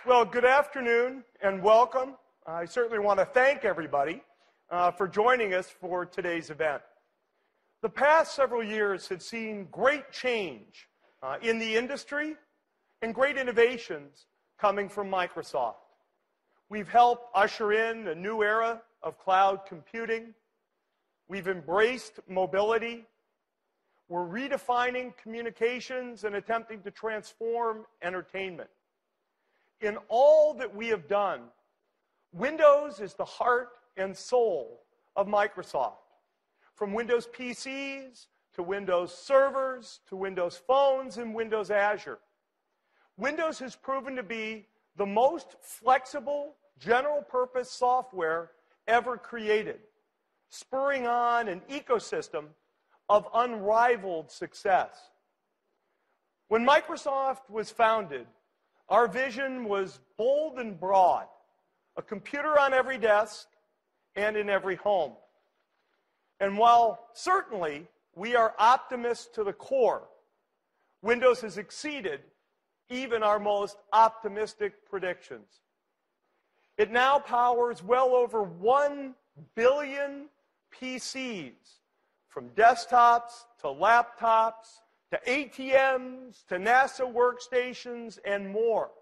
Well, good afternoon and welcome. I certainly want to thank everybody for joining us for today's event. The past several years have seen great change in the industry and great innovations coming from Microsoft. We've helped usher in a new era of cloud computing. We've embraced mobility. We're redefining communications and attempting to transform entertainment. In all that we have done, Windows is the heart and soul of Microsoft. From Windows PCs to Windows servers to Windows phones and Windows Azure. Windows has proven to be the most flexible, general-purpose software ever created, spurring on an ecosystem of unrivaled success. When Microsoft was founded, our vision was bold and broad, a computer on every desk and in every home. And while certainly we are optimists to the core, Windows has exceeded even our most optimistic predictions. It now powers well over 1 billion PCs, from desktops to laptops, to ATMs, to NASA workstations, and more.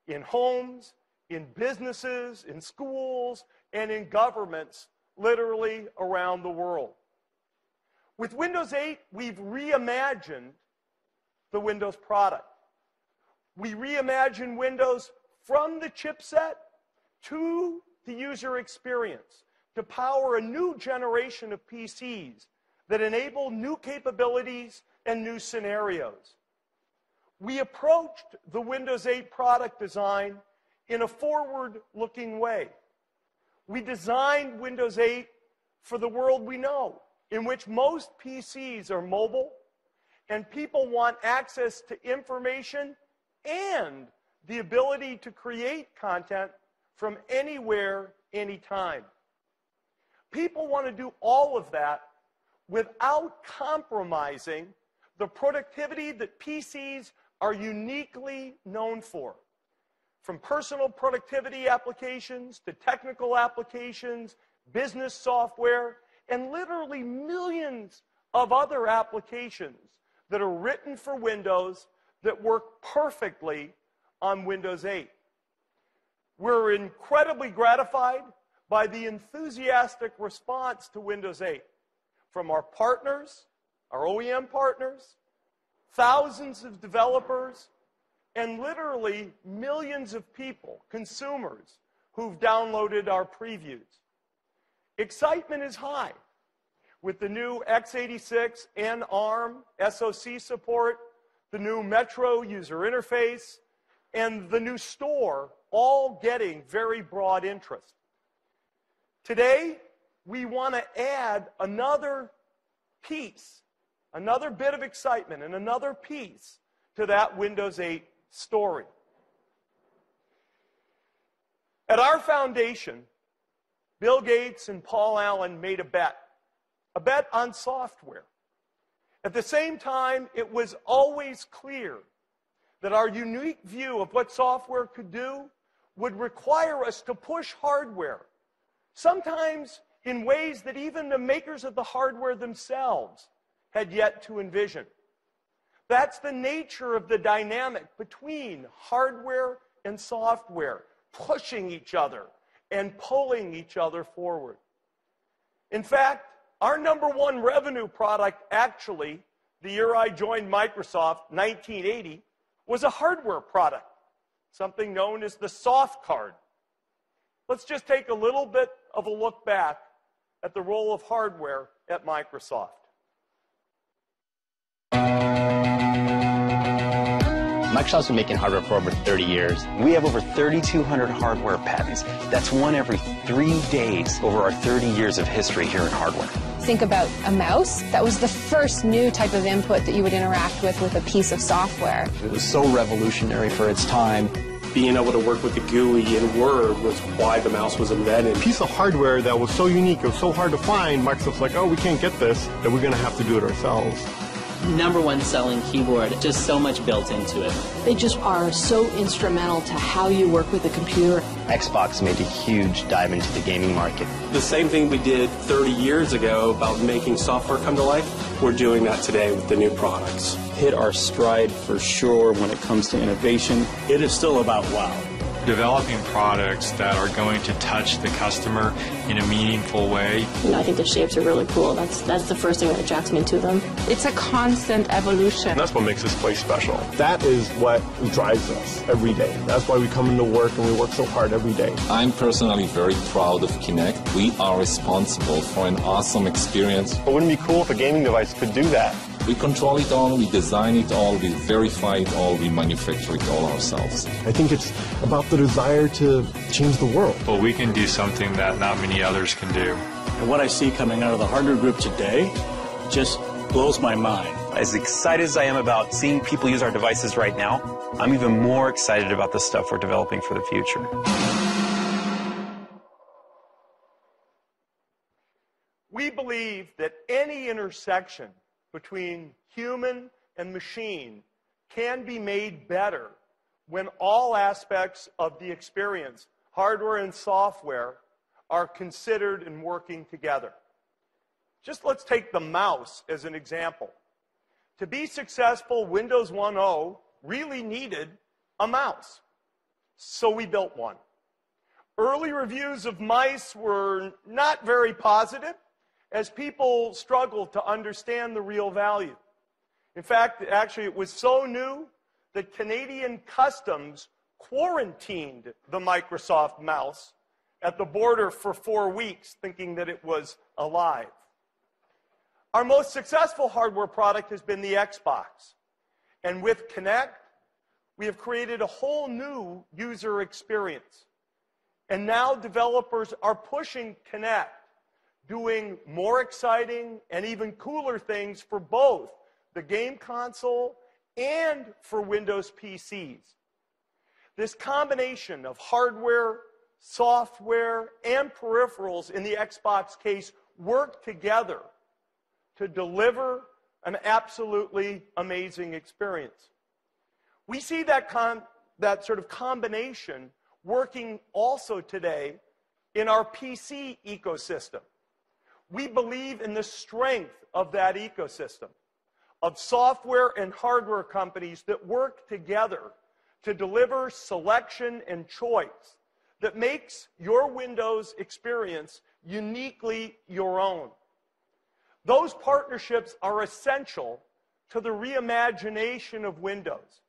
In homes, in businesses, in schools, and in governments, literally around the world. With Windows 8, we've reimagined the Windows product. We reimagine Windows from the chipset to the user experience to power a new generation of PCs that enable new capabilities and new scenarios. We approached the Windows 8 product design in a forward-looking way. We designed Windows 8 for the world we know, in which most PCs are mobile, and people want access to information and the ability to create content from anywhere, anytime. People want to do all of that without compromising the productivity that PCs are uniquely known for. From personal productivity applications to technical applications, business software, and literally millions of other applications that are written for Windows that work perfectly on Windows 8. We're incredibly gratified by the enthusiastic response to Windows 8 from our partners, our OEM partners, thousands of developers, and literally millions of people, consumers, who've downloaded our previews. Excitement is high with the new x86 and ARM SoC support, the new Metro user interface, and the new store, all getting very broad interest. Today, we want to add another piece, another bit of excitement, and another piece to that Windows 8 story. At our foundation, Bill Gates and Paul Allen made a bet on software. At the same time, it was always clear that our unique view of what software could do would require us to push hardware, sometimes in ways that even the makers of the hardware themselves had yet to envision. That's the nature of the dynamic between hardware and software, pushing each other and pulling each other forward. In fact, our #1 revenue product, actually, the year I joined Microsoft, 1980, was a hardware product, something known as the soft card. Let's just take a little bit of a look back at the role of hardware at Microsoft. Microsoft's been making hardware for over 30 years. We have over 3,200 hardware patents. That's one every 3 days over our 30 years of history here in hardware. Think about a mouse. That was the first new type of input that you would interact with a piece of software. It was so revolutionary for its time. Being able to work with the GUI in Word was why the mouse was invented. A piece of hardware that was so unique, it was so hard to find, Microsoft's like, oh, we can't get this, then we're going to have to do it ourselves. #1 selling keyboard, just so much built into it. They just are so instrumental to how you work with a computer. Xbox made a huge dive into the gaming market. The same thing we did 30 years ago about making software come to life, we're doing that today with the new products. Hit our stride for sure when it comes to innovation. It is still about wow. Developing products that are going to touch the customer in a meaningful way. I think the shapes are really cool. That's the first thing that attracts me to them. It's a constant evolution. And that's what makes this place special. That is what drives us every day. That's why we come into work and we work so hard every day. I'm personally very proud of Kinect. We are responsible for an awesome experience. But wouldn't it be cool if a gaming device could do that? We control it all, we design it all, we verify it all, we manufacture it all ourselves. I think it's about the desire to change the world. But we can do something that not many others can do. And what I see coming out of the hardware group today just blows my mind. As excited as I am about seeing people use our devices right now, I'm even more excited about the stuff we're developing for the future. We believe that any intersection between human and machine can be made better when all aspects of the experience, hardware and software, are considered and working together. Just let's take the mouse as an example. To be successful, Windows 1.0 really needed a mouse. So we built one. Early reviews of mice were not very positive, as people struggled to understand the real value. In fact, actually, it was so new that Canadian Customs quarantined the Microsoft mouse at the border for 4 weeks, thinking that it was alive. Our most successful hardware product has been the Xbox. And with Kinect, we have created a whole new user experience. And now developers are pushing Kinect, doing more exciting and even cooler things for both the game console and for Windows PCs. This combination of hardware, software, and peripherals in the Xbox case work together to deliver an absolutely amazing experience. We see that sort of combination working also today in our PC ecosystem. We believe in the strength of that ecosystem, of software and hardware companies that work together to deliver selection and choice that makes your Windows experience uniquely your own. Those partnerships are essential to the reimagination of Windows.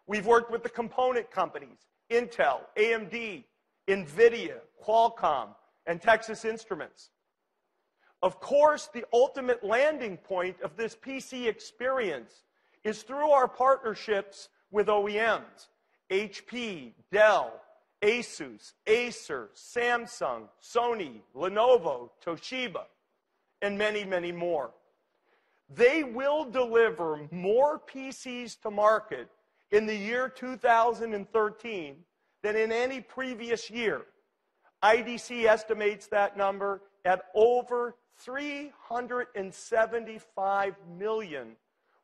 We've worked with the component companies, Intel, AMD, NVIDIA, Qualcomm, and Texas Instruments. Of course, the ultimate landing point of this PC experience is through our partnerships with OEMs, HP, Dell, Asus, Acer, Samsung, Sony, Lenovo, Toshiba, and many, many more. They will deliver more PCs to market in the year 2013 than in any previous year. IDC estimates that number at over 375 million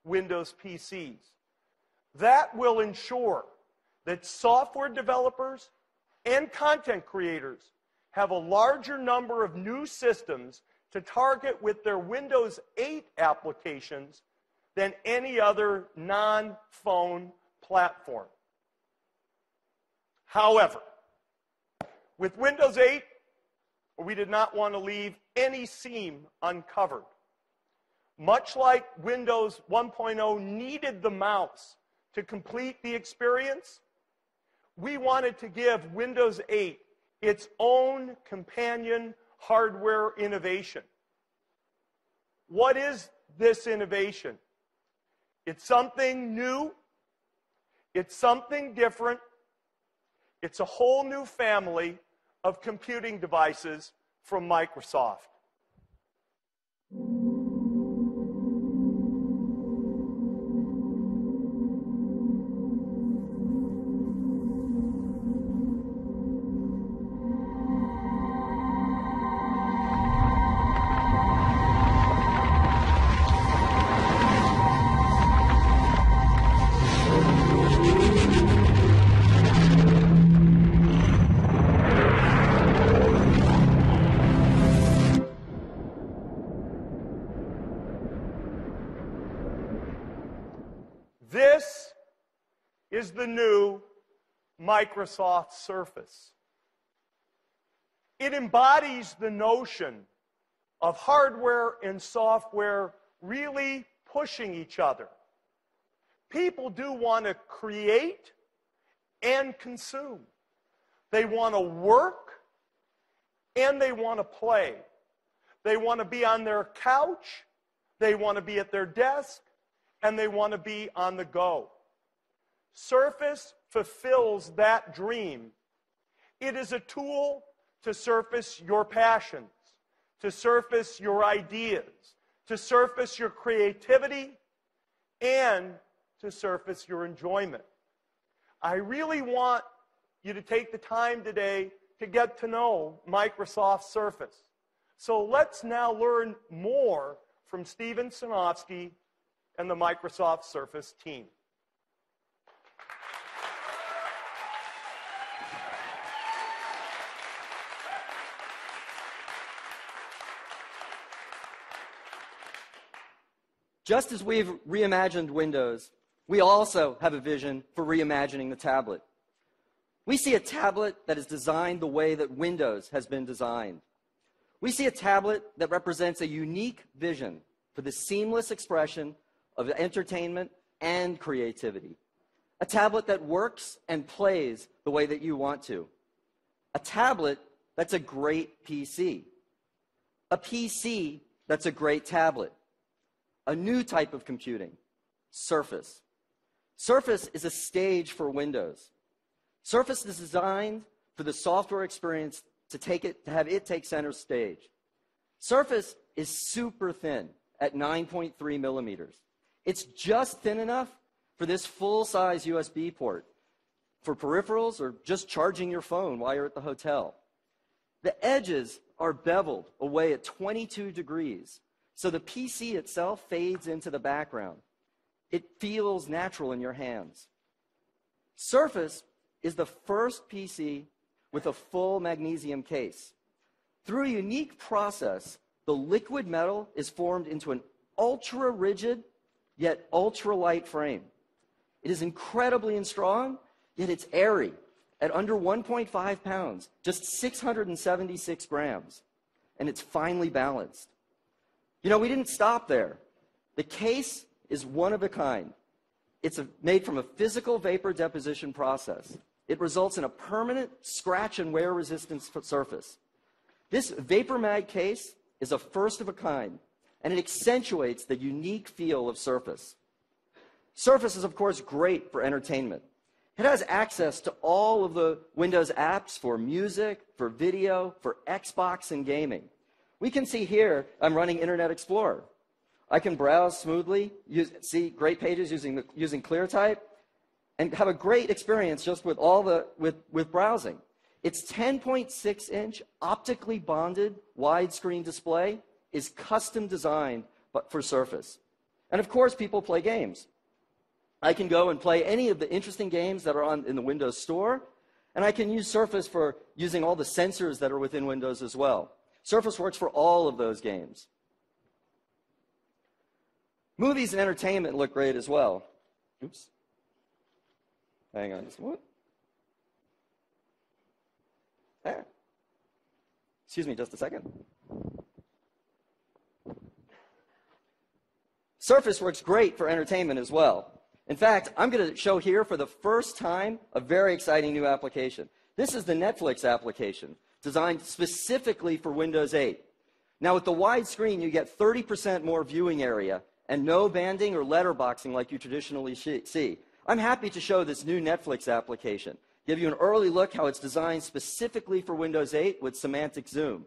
Windows PCs. That will ensure that software developers and content creators have a larger number of new systems to target with their Windows 8 applications than any other non-phone platform. However, with Windows 8, we did not want to leave any seam uncovered. Much like Windows 1.0 needed the mouse to complete the experience, we wanted to give Windows 8 its own companion hardware innovation. What is this innovation? It's something new. It's something different. It's a whole new family of computing devices from Microsoft. is the new Microsoft Surface. It embodies the notion of hardware and software really pushing each other. People do want to create and consume. They want to work and they want to play. They want to be on their couch, they want to be at their desk, and they want to be on the go. Surface fulfills that dream. It is a tool to surface your passions, to surface your ideas, to surface your creativity, and to surface your enjoyment. I really want you to take the time today to get to know Microsoft Surface. So let's now learn more from Steven Sinofsky and the Microsoft Surface team. Just as we've reimagined Windows, we also have a vision for reimagining the tablet. We see a tablet that is designed the way that Windows has been designed. We see a tablet that represents a unique vision for the seamless expression of entertainment and creativity. A tablet that works and plays the way that you want to. A tablet that's a great PC. A PC that's a great tablet. A new type of computing, Surface. Surface is a stage for Windows. Surface is designed for the software experience to have it take center stage. Surface is super thin at 9.3 millimeters. It's just thin enough for this full-size USB port for peripherals or just charging your phone while you're at the hotel. The edges are beveled away at 22 degrees. So the PC itself fades into the background. It feels natural in your hands. Surface is the first PC with a full magnesium case. Through a unique process, the liquid metal is formed into an ultra-rigid, yet ultra-light frame. It is incredibly strong, yet it's airy, at under 1.5 pounds, just 676 grams, and it's finely balanced. You know, we didn't stop there. The case is one of a kind. It's made from a physical vapor deposition process. It results in a permanent scratch and wear resistance surface. This vapor mag case is a first of a kind, and it accentuates the unique feel of Surface. Surface is, of course, great for entertainment. It has access to all of the Windows apps for music, for video, for Xbox and gaming. We can see here, I'm running Internet Explorer. I can browse smoothly, see great pages using ClearType, and have a great experience just with with browsing. Its 10.6-inch optically bonded widescreen display is custom designed for Surface. And of course, people play games. I can go and play any of the interesting games that are in the Windows Store, and I can use Surface for using all the sensors that are within Windows as well. Surface works for all of those games. Movies and entertainment look great as well. Oops. Hang on just a moment. There. Excuse me just a second. Surface works great for entertainment as well. In fact, I'm going to show here for the first time a very exciting new application. This is the Netflix application, designed specifically for Windows 8. Now, with the wide screen, you get 30% more viewing area and no banding or letterboxing like you traditionally see. I'm happy to show this new Netflix application, give you an early look how it's designed specifically for Windows 8 with semantic zoom.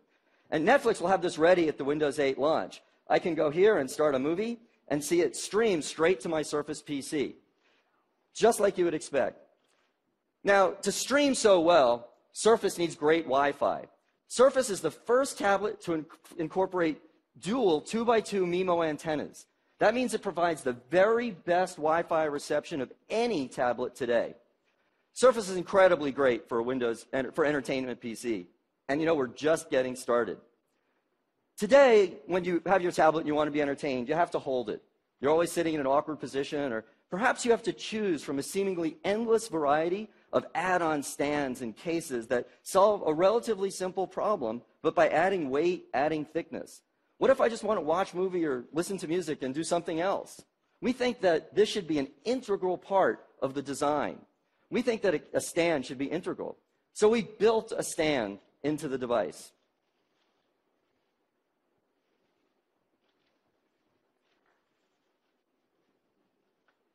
And Netflix will have this ready at the Windows 8 launch. I can go here and start a movie and see it stream straight to my Surface PC, just like you would expect. Now, to stream so well, Surface needs great Wi-Fi. Surface is the first tablet to incorporate dual 2x2 MIMO antennas. That means it provides the very best Wi-Fi reception of any tablet today. Surface is incredibly great for for entertainment PC. And you know, we're just getting started. Today, when you have your tablet and you want to be entertained, you have to hold it. You're always sitting in an awkward position or Perhaps you have to choose from a seemingly endless variety of add-on stands and cases that solve a relatively simple problem, but by adding weight, adding thickness. What if I just want to watch a movie or listen to music and do something else? We think that this should be an integral part of the design. We think that a stand should be integral. So we built a stand into the device.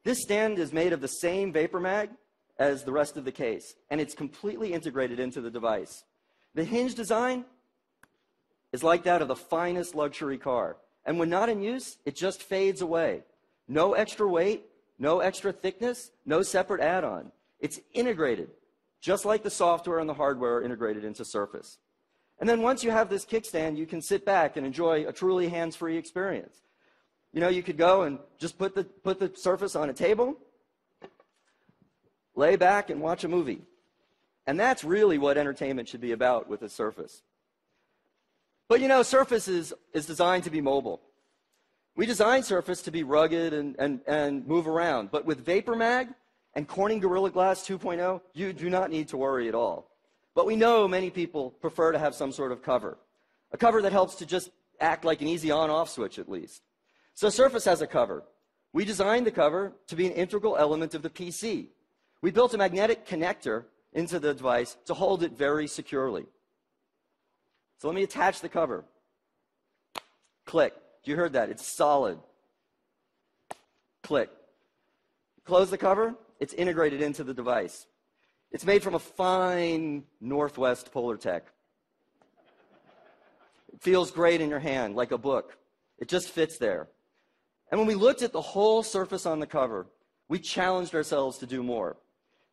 This stand is made of the same vapor mag as the rest of the case, and it's completely integrated into the device. The hinge design is like that of the finest luxury car, and when not in use, it just fades away. No extra weight, no extra thickness, no separate add-on. It's integrated, just like the software and the hardware are integrated into Surface. And then once you have this kickstand, you can sit back and enjoy a truly hands-free experience. You know, you could go and just put the Surface on a table, lay back and watch a movie. And that's really what entertainment should be about with a Surface. But you know, Surface is designed to be mobile. We designed Surface to be rugged and move around. But with Vapor Mag and Corning Gorilla Glass 2.0, you do not need to worry at all. But we know many people prefer to have some sort of cover. A cover that helps to just act like an easy on-off switch at least. So Surface has a cover. We designed the cover to be an integral element of the PC. We built a magnetic connector into the device to hold it very securely. So let me attach the cover. Click. You heard that. It's solid. Click. Close the cover. It's integrated into the device. It's made from a fine Northwest Polartec. It feels great in your hand, like a book. It just fits there. And when we looked at the whole surface on the cover, we challenged ourselves to do more.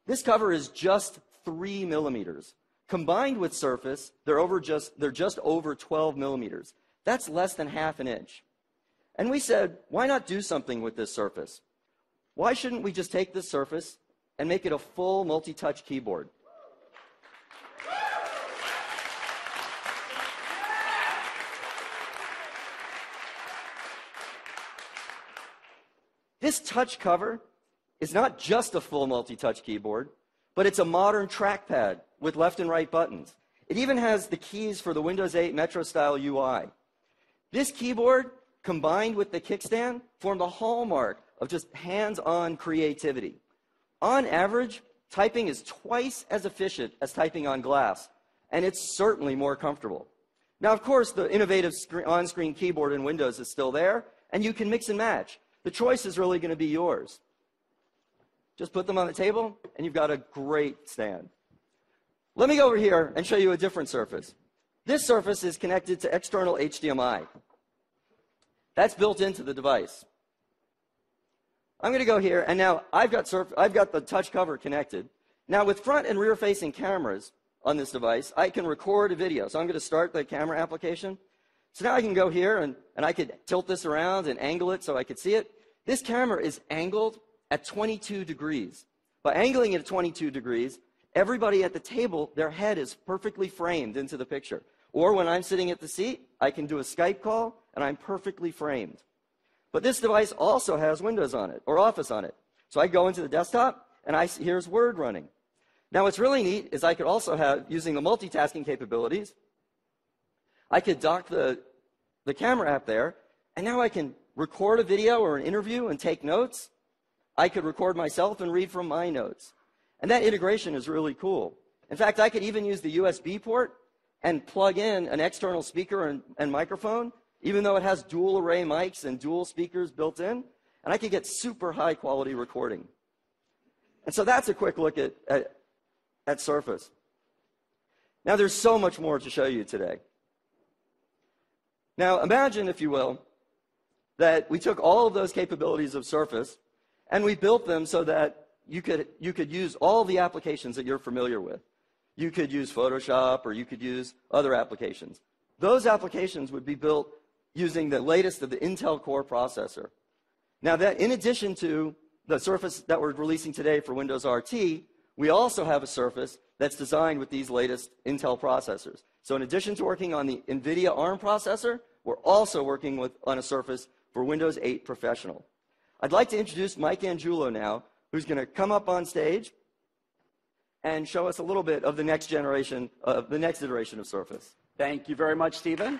This cover is just 3 millimeters. Combined with Surface, they're just over 12 millimeters. That's less than ½ an inch. And we said, why not do something with this Surface? Why shouldn't we just take this Surface and make it a full multi-touch keyboard? This touch cover is not just a full multi-touch keyboard, but it's a modern trackpad with left and right buttons. It even has the keys for the Windows 8 Metro-style UI. This keyboard, combined with the kickstand, form the hallmark of just hands-on creativity. On average, typing is twice as efficient as typing on glass, and it's certainly more comfortable. Now, of course, the innovative on-screen keyboard in Windows is still there, and you can mix and match. The choice is really going to be yours. Just put them on the table, and you've got a great stand. Let me go over here and show you a different Surface. This Surface is connected to external HDMI. That's built into the device. I'm going to go here, and now I've got the touch cover connected. Now, with front and rear-facing cameras on this device, I can record a video. So I'm going to start the camera application. So now I can go here, and I could tilt this around and angle it so I could see it. This camera is angled at 22 degrees. By angling it at 22 degrees, everybody at the table, their head is perfectly framed into the picture. Or when I'm sitting at the seat, I can do a Skype call, and I'm perfectly framed. But this device also has Windows on it, or Office on it. So I go into the desktop, and here's Word running. Now what's really neat is I could also have, using the multitasking capabilities, I could dock the camera app there, and now I can record a video or an interview and take notes. I could record myself and read from my notes. And that integration is really cool. In fact, I could even use the USB port and plug in an external speaker and microphone, even though it has dual array mics and dual speakers built in, and I could get super high quality recording. And so that's a quick look at Surface. Now there's so much more to show you today. Now imagine, if you will, that we took all of those capabilities of Surface and we built them so that you could use all the applications that you're familiar with. You could use Photoshop, or you could use other applications. Those applications would be built using the latest of the Intel Core processor. Now, that in addition to the Surface that we're releasing today for Windows RT, we also have a Surface that's designed with these latest Intel processors. So in addition to working on the NVIDIA ARM processor, we're also working on a Surface for Windows 8 Professional. I'd like to introduce Mike Angiulo now, who's going to come up on stage and show us a little bit of the next iteration of Surface. Thank you very much, Stephen.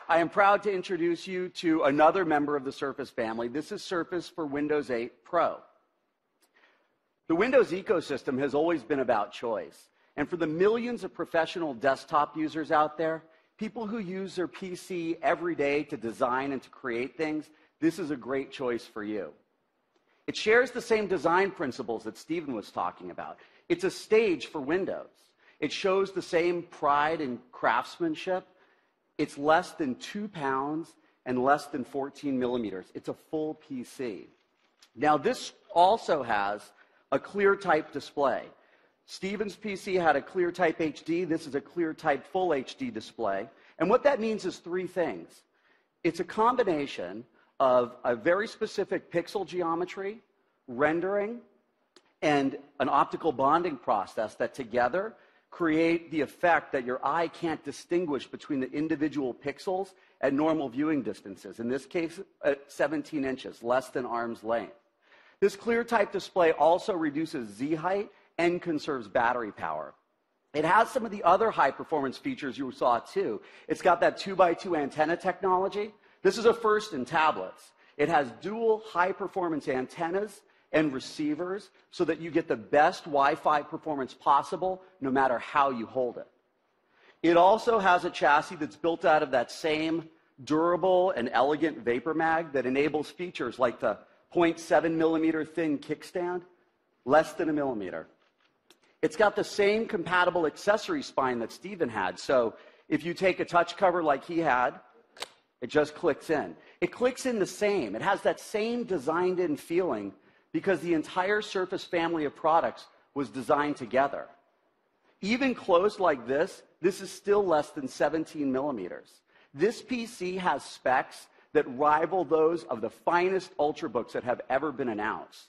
I am proud to introduce you to another member of the Surface family. This is Surface for Windows 8 Pro. The Windows ecosystem has always been about choice. And for the millions of professional desktop users out there, people who use their PC every day to design and to create things, this is a great choice for you. It shares the same design principles that Stephen was talking about. It's a stage for Windows. It shows the same pride and craftsmanship. It's less than 2 pounds and less than 14 millimeters. It's a full PC. Now, this also has a ClearType display. Stephen's PC had a ClearType HD. This is a ClearType Full HD display. And what that means is 3 things. It's a combination of a very specific pixel geometry, rendering, and an optical bonding process that together create the effect that your eye can't distinguish between the individual pixels at normal viewing distances, in this case, at 17 inches, less than arm's length. This ClearType display also reduces Z height and conserves battery power. It has some of the other high-performance features you saw, too. It's got that 2x2 antenna technology. This is a first in tablets. It has dual high-performance antennas and receivers so that you get the best Wi-Fi performance possible no matter how you hold it. It also has a chassis that's built out of that same durable and elegant vapor mag that enables features like the 0.7 millimeter thin kickstand, less than a millimeter. It's got the same compatible accessory spine that Stephen had. So if you take a touch cover like he had, it just clicks in. It clicks in the same. It has that same designed-in feeling because the entire Surface family of products was designed together. Even closed like this is still less than 17 millimeters. This PC has specs that rival those of the finest Ultrabooks that have ever been announced.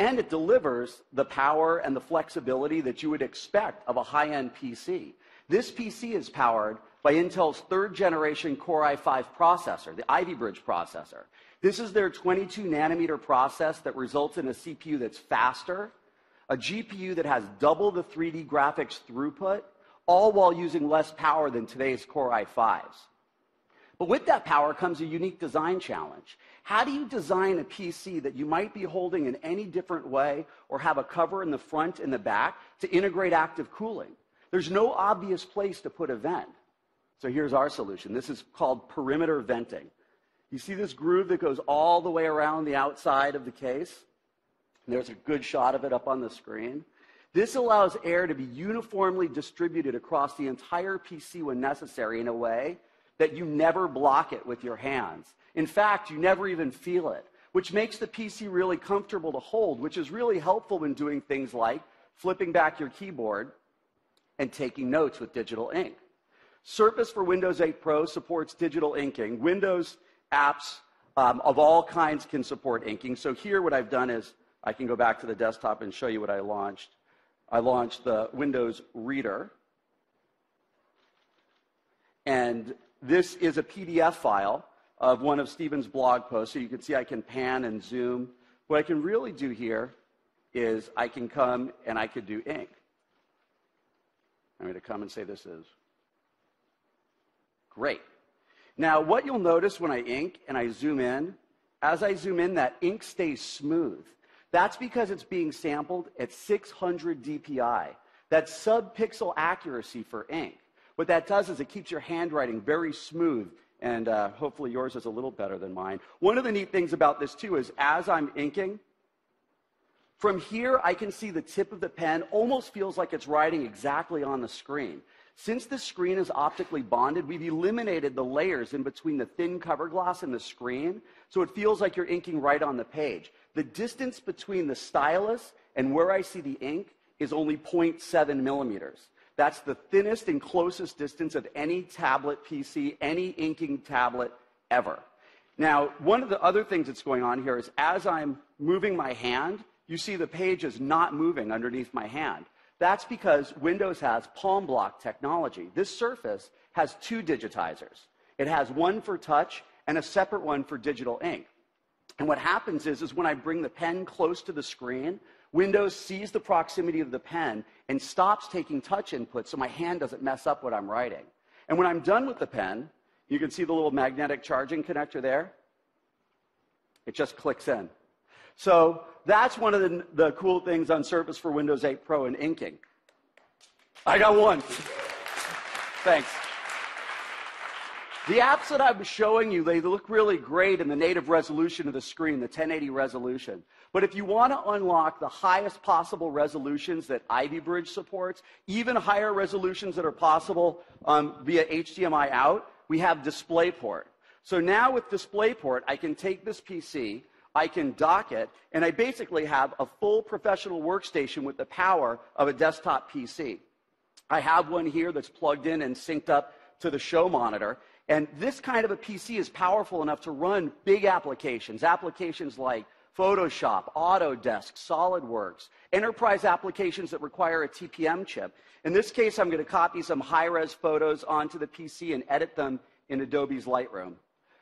And it delivers the power and the flexibility that you would expect of a high-end PC. This PC is powered by Intel's 3rd generation Core i5 processor, the Ivy Bridge processor. This is their 22 nanometer process that results in a CPU that's faster, a GPU that has double the 3D graphics throughput, all while using less power than today's Core i5s. But with that power comes a unique design challenge. How do you design a PC that you might be holding in any different way or have a cover in the front and the back to integrate active cooling? There's no obvious place to put a vent. So here's our solution. This is called perimeter venting. You see this groove that goes all the way around the outside of the case? There's a good shot of it up on the screen. This allows air to be uniformly distributed across the entire PC when necessary in a way that you never block it with your hands. In fact, you never even feel it, which makes the PC really comfortable to hold, which is really helpful when doing things like flipping back your keyboard and taking notes with digital ink. Surface for Windows 8 Pro supports digital inking. Windows apps of all kinds can support inking. So here what I've done is I can go back to the desktop and show you what I launched. I launched the Windows Reader. And this is a PDF file of one of Stephen's blog posts. So you can see I can pan and zoom. What I can really do here is I can come and I could do ink. I'm going to come and say this is great. Now, what you'll notice when I ink and I zoom in, as I zoom in, that ink stays smooth. That's because it's being sampled at 600 DPI. That's sub-pixel accuracy for ink. What that does is it keeps your handwriting very smooth, and hopefully yours is a little better than mine. One of the neat things about this, too, is as I'm inking, from here I can see the tip of the pen almost feels like it's writing exactly on the screen. Since the screen is optically bonded, we've eliminated the layers in between the thin cover glass and the screen, so it feels like you're inking right on the page. The distance between the stylus and where I see the ink is only 0.7 millimeters. That's the thinnest and closest distance of any tablet PC, any inking tablet ever. Now, one of the other things that's going on here is as I'm moving my hand, you see the page is not moving underneath my hand. That's because Windows has palm block technology. This Surface has 2 digitizers. It has one for touch and a separate one for digital ink. And what happens is when I bring the pen close to the screen, Windows sees the proximity of the pen and stops taking touch input so my hand doesn't mess up what I'm writing. And when I'm done with the pen, you can see the little magnetic charging connector there. It just clicks in. So that's one of the cool things on Surface for Windows 8 Pro and inking. I got one. Thanks. The apps that I was showing you, they look really great in the native resolution of the screen, the 1080 resolution. But if you want to unlock the highest possible resolutions that Ivy Bridge supports, even higher resolutions that are possible via HDMI out, we have DisplayPort. So now with DisplayPort, I can take this PC, I can dock it, and I basically have a full professional workstation with the power of a desktop PC. I have one here that's plugged in and synced up to the show monitor. And this kind of a PC is powerful enough to run big applications, applications like Photoshop, Autodesk, SolidWorks, enterprise applications that require a TPM chip. In this case, I'm going to copy some high-res photos onto the PC and edit them in Adobe's Lightroom.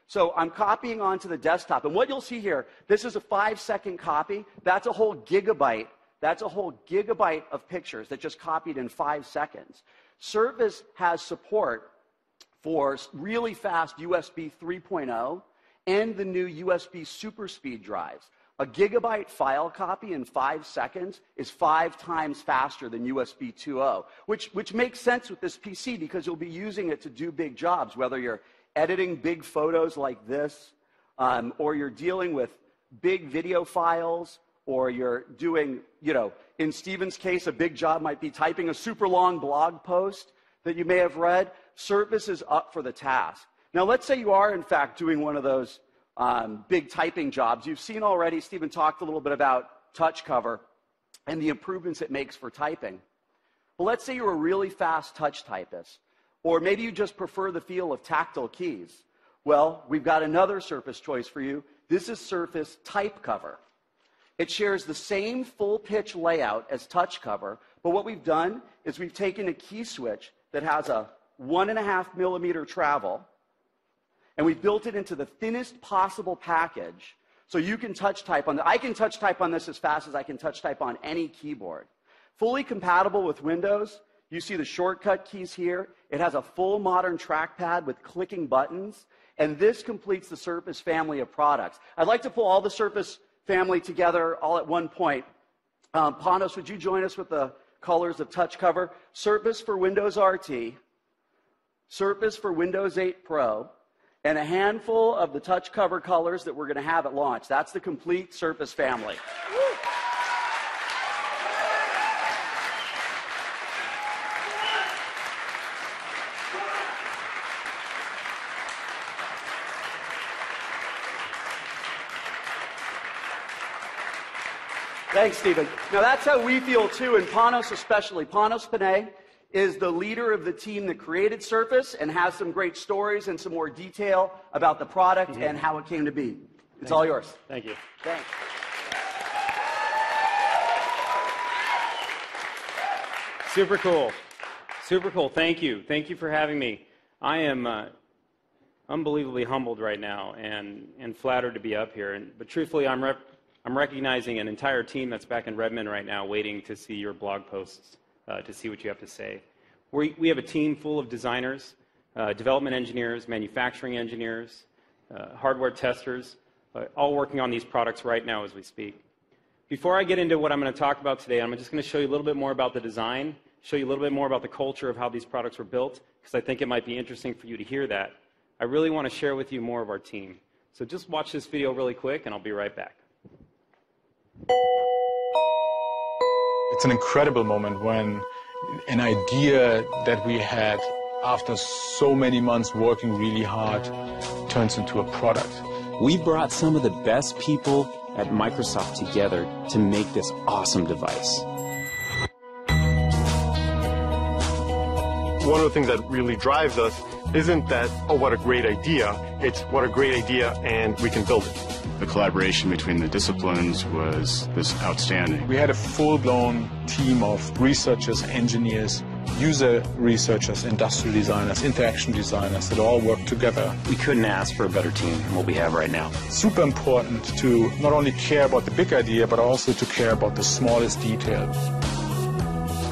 So I'm copying onto the desktop. And what you'll see here, this is a 5-second copy. That's a whole gigabyte. That's a whole gigabyte of pictures that just copied in 5 seconds. Surface has support for really fast USB 3.0 and the new USB super speed drives. A gigabyte file copy in 5 seconds is 5 times faster than USB 2.0, which makes sense with this PC because you'll be using it to do big jobs, whether you're editing big photos like this, or you're dealing with big video files, or you're doing, in Stephen's case, a big job might be typing a super long blog post that you may have read. Surface is up for the task. Now, let's say you are, in fact, doing one of those big typing jobs. You've seen already, Stephen talked a little bit about touch cover and the improvements it makes for typing. Well, let's say you're a really fast touch typist, or maybe you just prefer the feel of tactile keys. Well, we've got another Surface choice for you. This is Surface Type Cover. It shares the same full-pitch layout as touch cover, but what we've done is we've taken a key switch that has a 1.5 millimeter travel, and we've built it into the thinnest possible package, so you can touch type on I can touch type on this as fast as I can touch type on any keyboard. Fully compatible with Windows. You see the shortcut keys here. It has a full modern trackpad with clicking buttons, and this completes the Surface family of products. I'd like to pull all the Surface family together all at one point. Panos, would you join us with the colors of touch cover? Surface for Windows RT, Surface for Windows 8 Pro, and a handful of the touch cover colors that we're going to have at launch. That's the complete Surface family. Thanks, Stephen. Now, that's how we feel, too, and Panos especially. Panos Panay is the leader of the team that created Surface and has some great stories and some more detail about the product and how it came to be. It's all yours. Thank you. Thanks. Super cool. Super cool. Thank you. Thank you for having me. I am unbelievably humbled right now and flattered to be up here. But truthfully, I'm recognizing an entire team that's back in Redmond right now waiting to see your blog posts, to see what you have to say. We have a team full of designers, development engineers, manufacturing engineers, hardware testers, all working on these products right now as we speak. Before I get into what I'm going to talk about today, I'm just going to show you a little bit more about the design, show you a little bit more about the culture of how these products were built, because I think it might be interesting for you to hear that. I really want to share with you more of our team. So just watch this video really quick, and I'll be right back. It's an incredible moment when an idea that we had after so many months working really hard turns into a product. We brought some of the best people at Microsoft together to make this awesome device. One of the things that really drives us isn't that, oh, what a great idea. It's what a great idea and we can build it. The collaboration between the disciplines was outstanding. We had a full-blown team of researchers, engineers, user researchers, industrial designers, interaction designers that all work together. We couldn't ask for a better team than what we have right now. Super important to not only care about the big idea, but also to care about the smallest details.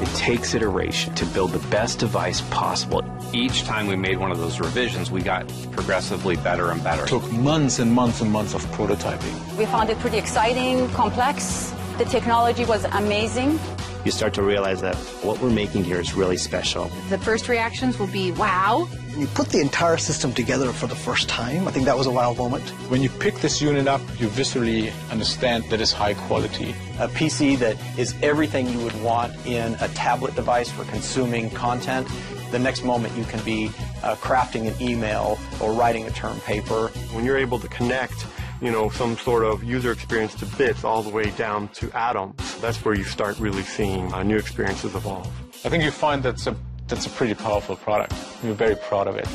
It takes iteration to build the best device possible. Each time we made one of those revisions, we got progressively better and better. It took months and months and months of prototyping. We found it pretty exciting, complex. The technology was amazing. You start to realize that what we're making here is really special. The first reactions will be, wow. When you put the entire system together for the first time, I think that was a wow moment. When you pick this unit up, you viscerally understand that it's high quality. A PC that is everything you would want in a tablet device for consuming content. The next moment you can be crafting an email or writing a term paper. When you're able to connect, some sort of user experience to bits all the way down to atoms, that's where you start really seeing new experiences evolve. I think you find that's a pretty powerful product. We're very proud of it.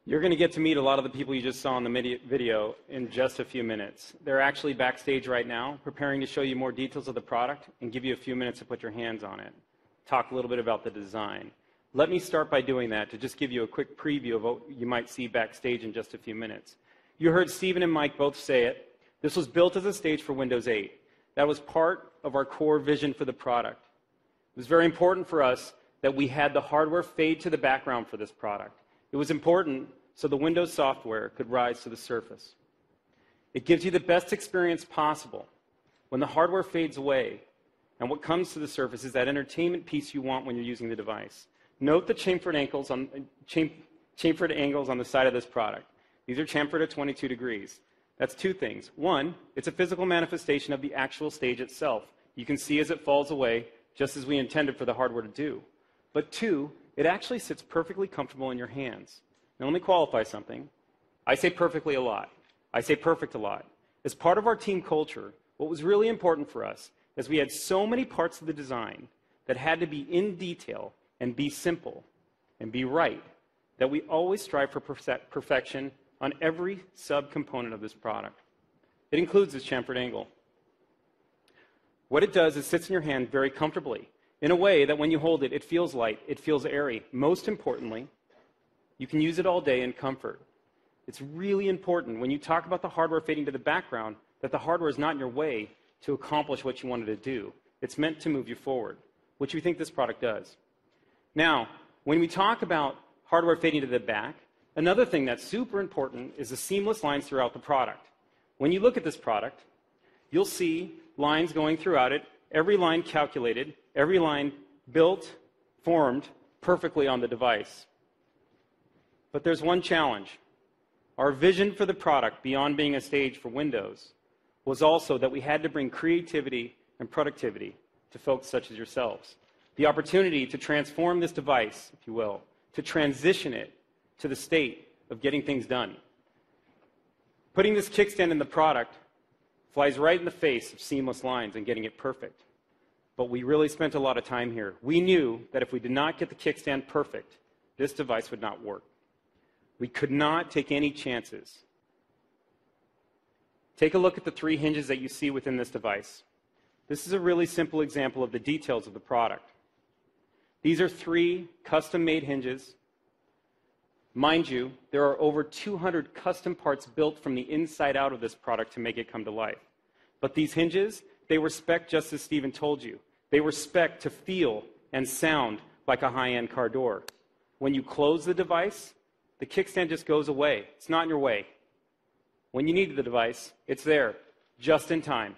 You're going to get to meet a lot of the people you just saw in the video in just a few minutes. They're actually backstage right now, preparing to show you more details of the product and give you a few minutes to put your hands on it. Talk a little bit about the design. Let me start by doing that to just give you a quick preview of what you might see backstage in just a few minutes. You heard Stephen and Mike both say it. This was built as a stage for Windows 8. That was part of our core vision for the product. It was very important for us that we had the hardware fade to the background for this product. It was important so the Windows software could rise to the surface. It gives you the best experience possible when the hardware fades away, and what comes to the surface is that entertainment piece you want when you're using the device. Note the chamfered angles on the side of this product. These are chamfered at 22 degrees. That's two things. One, it's a physical manifestation of the actual stage itself. You can see as it falls away, just as we intended for the hardware to do. But two, it actually sits perfectly comfortable in your hands. Now, let me qualify something. I say perfectly a lot. I say perfect a lot. As part of our team culture, what was really important for us is we had so many parts of the design that had to be in detail and be simple and be right that we always strive for perfection on every subcomponent of this product. It includes this chamfered angle. What it does is sits in your hand very comfortably in a way that when you hold it, it feels light, it feels airy. Most importantly, you can use it all day in comfort. It's really important when you talk about the hardware fading to the background that the hardware is not in your way to accomplish what you wanted to do. It's meant to move you forward, which we think this product does. Now, when we talk about hardware fading to the back, another thing that's super important is the seamless lines throughout the product. When you look at this product, you'll see lines going throughout it, every line calculated, every line built, formed perfectly on the device. But there's one challenge. Our vision for the product, beyond being a stage for Windows, was also that we had to bring creativity and productivity to folks such as yourselves. The opportunity to transform this device, if you will, to transition it to the state of getting things done. Putting this kickstand in the product flies right in the face of seamless lines and getting it perfect. But we really spent a lot of time here. We knew that if we did not get the kickstand perfect, this device would not work. We could not take any chances. Take a look at the three hinges that you see within this device. This is a really simple example of the details of the product. These are three custom-made hinges. Mind you, there are over 200 custom parts built from the inside out of this product to make it come to life. But these hinges, they were spec'd just as Stephen told you. They were spec'd to feel and sound like a high-end car door. When you close the device, the kickstand just goes away. It's not in your way. When you need the device, it's there, just in time.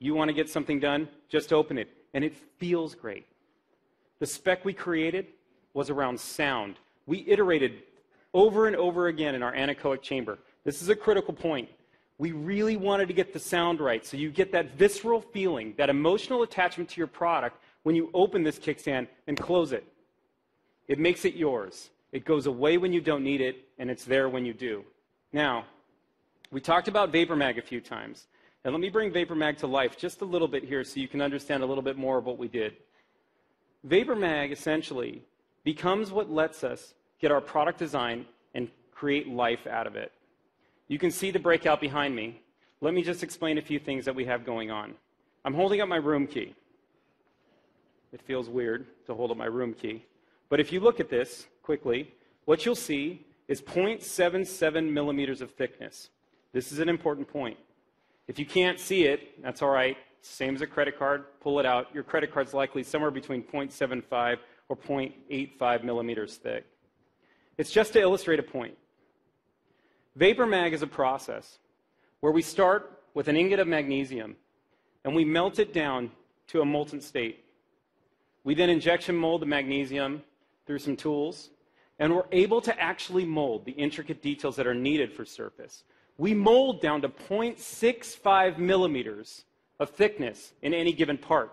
You want to get something done, just open it, and it feels great. The spec we created was around sound. We iterated over and over again in our anechoic chamber. This is a critical point. We really wanted to get the sound right, so you get that visceral feeling, that emotional attachment to your product when you open this kickstand and close it. It makes it yours. It goes away when you don't need it, and it's there when you do. Now, we talked about VaporMag a few times. And let me bring VaporMag to life just a little bit here so you can understand a little bit more of what we did. VaporMag essentially becomes what lets us get our product design and create life out of it. You can see the breakout behind me. Let me just explain a few things that we have going on. I'm holding up my room key. It feels weird to hold up my room key. But if you look at this quickly, what you'll see is 0.77 millimeters of thickness. This is an important point. If you can't see it, that's all right. Same as a credit card. Pull it out. Your credit card's likely somewhere between 0.75 or 0.85 millimeters thick. It's just to illustrate a point. VaporMag is a process where we start with an ingot of magnesium and we melt it down to a molten state. We then injection mold the magnesium through some tools, and we're able to actually mold the intricate details that are needed for Surface. We mold down to 0.65 millimeters of thickness in any given part,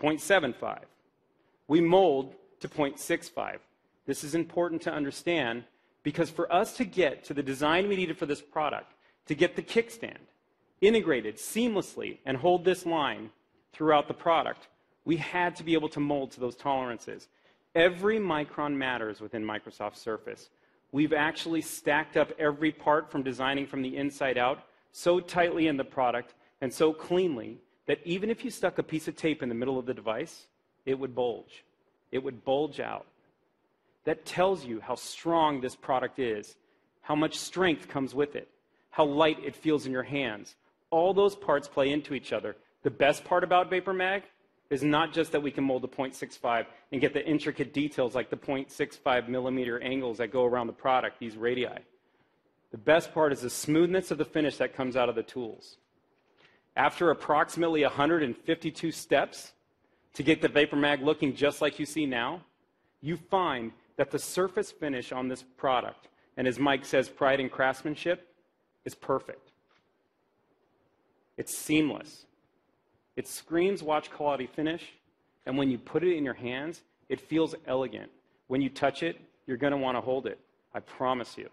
0.75. We mold to 0.65. This is important to understand because for us to get to the design we needed for this product, to get the kickstand integrated seamlessly and hold this line throughout the product, we had to be able to mold to those tolerances. Every micron matters within Microsoft Surface. We've actually stacked up every part from designing from the inside out so tightly in the product and so cleanly that even if you stuck a piece of tape in the middle of the device, it would bulge. It would bulge out. That tells you how strong this product is, how much strength comes with it, how light it feels in your hands. All those parts play into each other. The best part about VaporMag is not just that we can mold to 0.65 and get the intricate details like the 0.65 millimeter angles that go around the product, these radii. The best part is the smoothness of the finish that comes out of the tools. After approximately 152 steps to get the VaporMag looking just like you see now, you find that the surface finish on this product, and as Mike says, pride and craftsmanship, is perfect. It's seamless. It screams watch quality finish, and when you put it in your hands, it feels elegant. When you touch it, you're going to want to hold it. I promise you.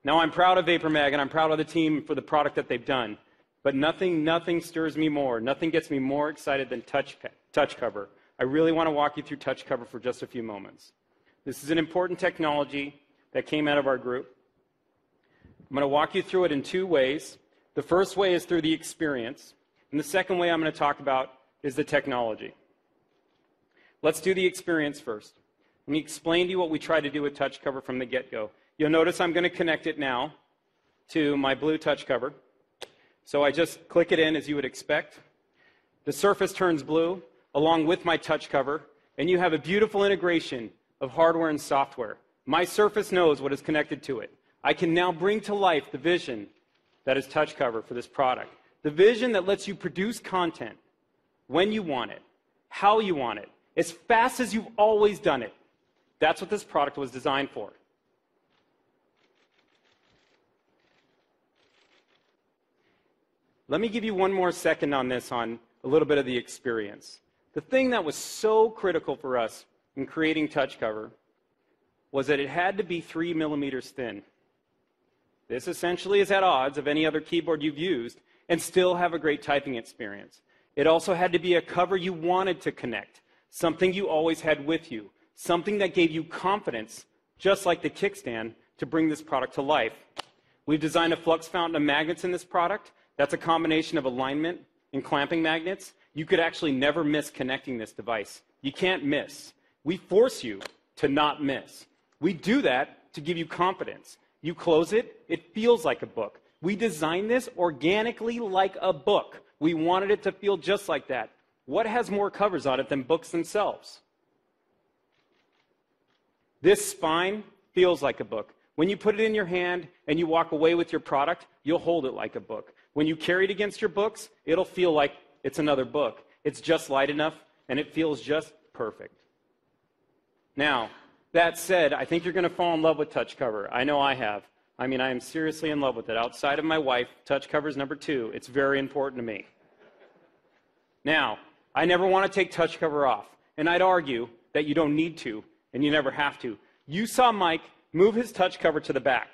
Now, I'm proud of VaporMag, and I'm proud of the team for the product that they've done, but nothing stirs me more, nothing gets me more excited than touch cover. I really want to walk you through touch cover for just a few moments. This is an important technology that came out of our group. I'm going to walk you through it in two ways. The first way is through the experience, and the second way I'm going to talk about is the technology. Let's do the experience first. Let me explain to you what we try to do with touch cover from the get-go. You'll notice I'm going to connect it now to my blue touch cover. So I just click it in as you would expect. The surface turns blue along with my touch cover, and you have a beautiful integration of hardware and software. My Surface knows what is connected to it. I can now bring to life the vision that is touch cover for this product. The vision that lets you produce content when you want it, how you want it, as fast as you've always done it. That's what this product was designed for. Let me give you one more second on this, on a little bit of the experience. The thing that was so critical for us in creating touch cover was that it had to be 3 millimeters thin. This essentially is at odds of any other keyboard you've used and still have a great typing experience. It also had to be a cover you wanted to connect, something you always had with you, something that gave you confidence, just like the kickstand, to bring this product to life. We've designed a flux fountain of magnets in this product. That's a combination of alignment and clamping magnets. You could actually never miss connecting this device. You can't miss. We force you to not miss. We do that to give you confidence. You close it, it feels like a book. We designed this organically like a book. We wanted it to feel just like that. What has more covers on it than books themselves? This spine feels like a book. When you put it in your hand and you walk away with your product, you'll hold it like a book. When you carry it against your books, it'll feel like it's another book. It's just light enough, and it feels just perfect. Now, that said, I think you're going to fall in love with touch cover. I know I have. I mean, I am seriously in love with it. Outside of my wife, touch cover is number 2. It's very important to me. Now, I never want to take touch cover off, and I'd argue that you don't need to, and you never have to. You saw Mike move his touch cover to the back.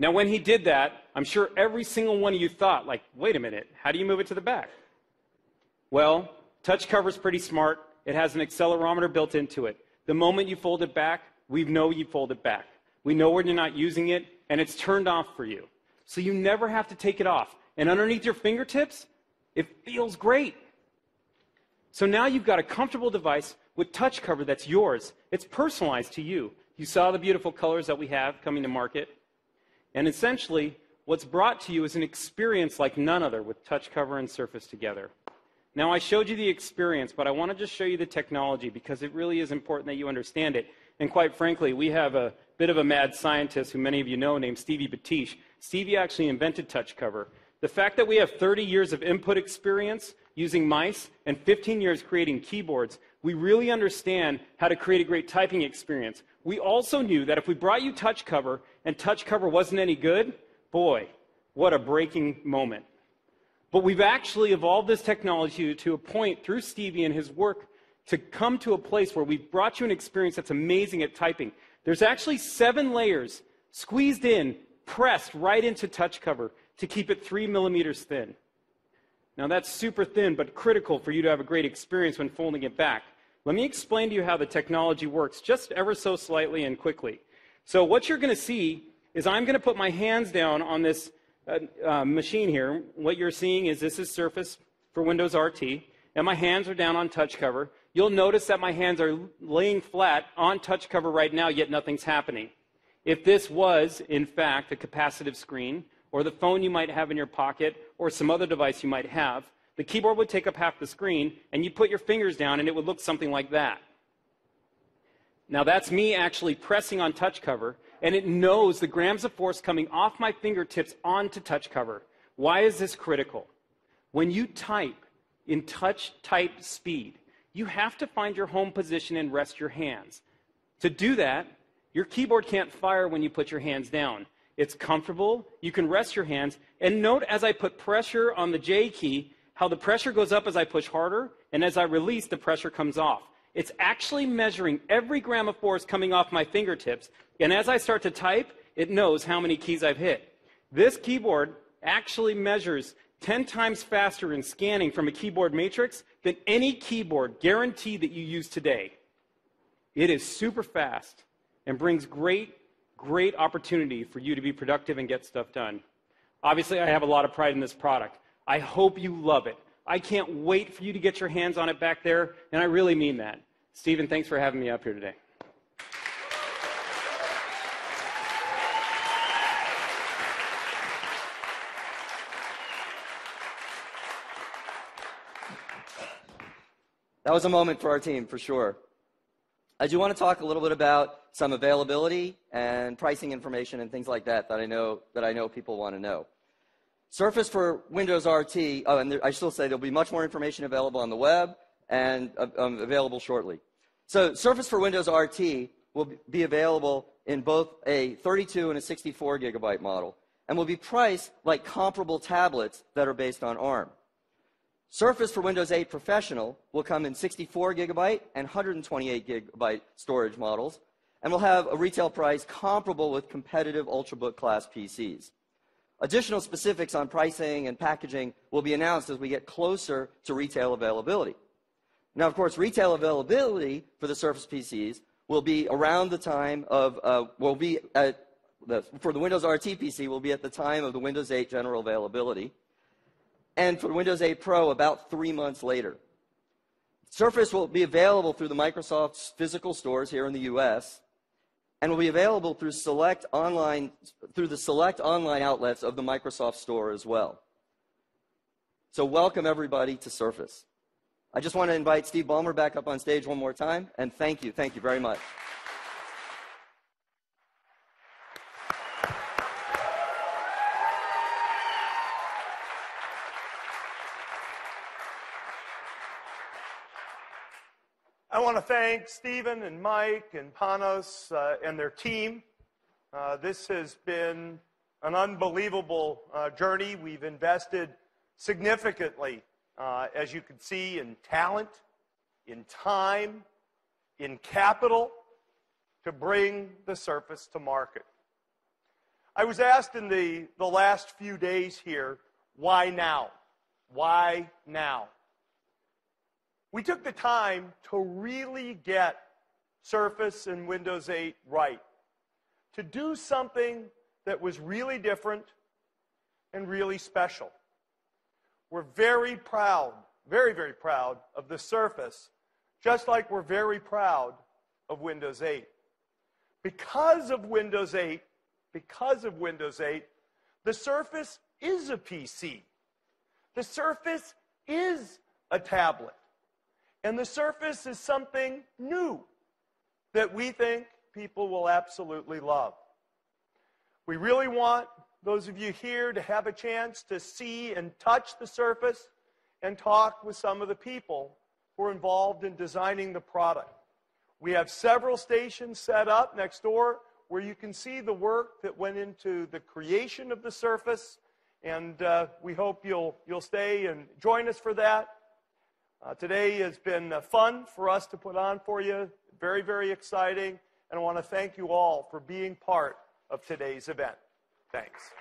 Now, when he did that, I'm sure every single one of you thought, like, wait a minute, how do you move it to the back? Well, touch cover's pretty smart. It has an accelerometer built into it. The moment you fold it back, we know you fold it back. We know when you're not using it, and it's turned off for you. So you never have to take it off. And underneath your fingertips, it feels great. So now you've got a comfortable device with touch cover that's yours. It's personalized to you. You saw the beautiful colors that we have coming to market. And essentially, what's brought to you is an experience like none other with touch cover and Surface together. Now, I showed you the experience, but I want to just show you the technology because it really is important that you understand it. And quite frankly, we have a bit of a mad scientist who many of you know named Stevie Batish. Stevie actually invented touch cover. The fact that we have 30 years of input experience using mice and 15 years creating keyboards, we really understand how to create a great typing experience. We also knew that if we brought you touch cover and touch cover wasn't any good, boy, what a breaking moment. But we've actually evolved this technology to a point through Stevie and his work to come to a place where we've brought you an experience that's amazing at typing. There's actually 7 layers squeezed in, pressed right into touch cover to keep it 3 millimeters thin. Now that's super thin, but critical for you to have a great experience when folding it back. Let me explain to you how the technology works just ever so slightly and quickly. So what you're going to see is I'm going to put my hands down on this machine here. What you're seeing is this is Surface for Windows RT, and my hands are down on touch cover. You'll notice that my hands are laying flat on touch cover right now, yet nothing's happening. If this was, in fact, a capacitive screen, or the phone you might have in your pocket, or some other device you might have, the keyboard would take up half the screen, and you'd put your fingers down, and it would look something like that. Now, that's me actually pressing on touch cover, and it knows the grams of force coming off my fingertips onto touch cover. Why is this critical? When you type in touch type speed, you have to find your home position and rest your hands. To do that, your keyboard can't fire when you put your hands down. It's comfortable, you can rest your hands, and note as I put pressure on the J key, how the pressure goes up as I push harder, and as I release, the pressure comes off. It's actually measuring every gram of force coming off my fingertips, and as I start to type, it knows how many keys I've hit. This keyboard actually measures 10 times faster in scanning from a keyboard matrix than any keyboard guaranteed that you use today. It is super fast and brings great opportunity for you to be productive and get stuff done. Obviously, I have a lot of pride in this product. I hope you love it. I can't wait for you to get your hands on it back there, and I really mean that. Stephen, thanks for having me up here today. That was a moment for our team, for sure. I do want to talk a little bit about some availability and pricing information and things like that that I know people want to know. Surface for Windows RT, and I still say there'll be much more information available on the web and available shortly. So Surface for Windows RT will be available in both a 32 and a 64 gigabyte model and will be priced like comparable tablets that are based on ARM. Surface for Windows 8 Professional will come in 64 gigabyte and 128 gigabyte storage models and will have a retail price comparable with competitive Ultrabook class PCs. Additional specifics on pricing and packaging will be announced as we get closer to retail availability. Now, of course, retail availability for the Surface PCs will be around the time of, for the Windows RT PC will be at the time of the Windows 8 general availability. And for Windows 8 Pro, about 3 months later. Surface will be available through the Microsoft's physical stores here in the US, and will be available through the select online outlets of the Microsoft Store as well. So welcome everybody to Surface. I just want to invite Steve Ballmer back up on stage one more time, and thank you very much. I want to thank Stephen and Mike and Panos and their team. This has been an unbelievable journey. We've invested significantly, as you can see, in talent, in time, in capital to bring the Surface to market. I was asked in the last few days here, why now? Why now? We took the time to really get Surface and Windows 8 right, to do something that was really different and really special. We're very proud, very, very proud of the Surface, just like we're very proud of Windows 8. Because of Windows 8, the Surface is a PC. The Surface is a tablet. And the Surface is something new that we think people will absolutely love. We really want those of you here to have a chance to see and touch the Surface and talk with some of the people who are involved in designing the product. We have several stations set up next door where you can see the work that went into the creation of the Surface, and we hope you'll stay and join us for that. Today has been fun for us to put on for you, very, very exciting, and I want to thank you all for being part of today's event. Thanks.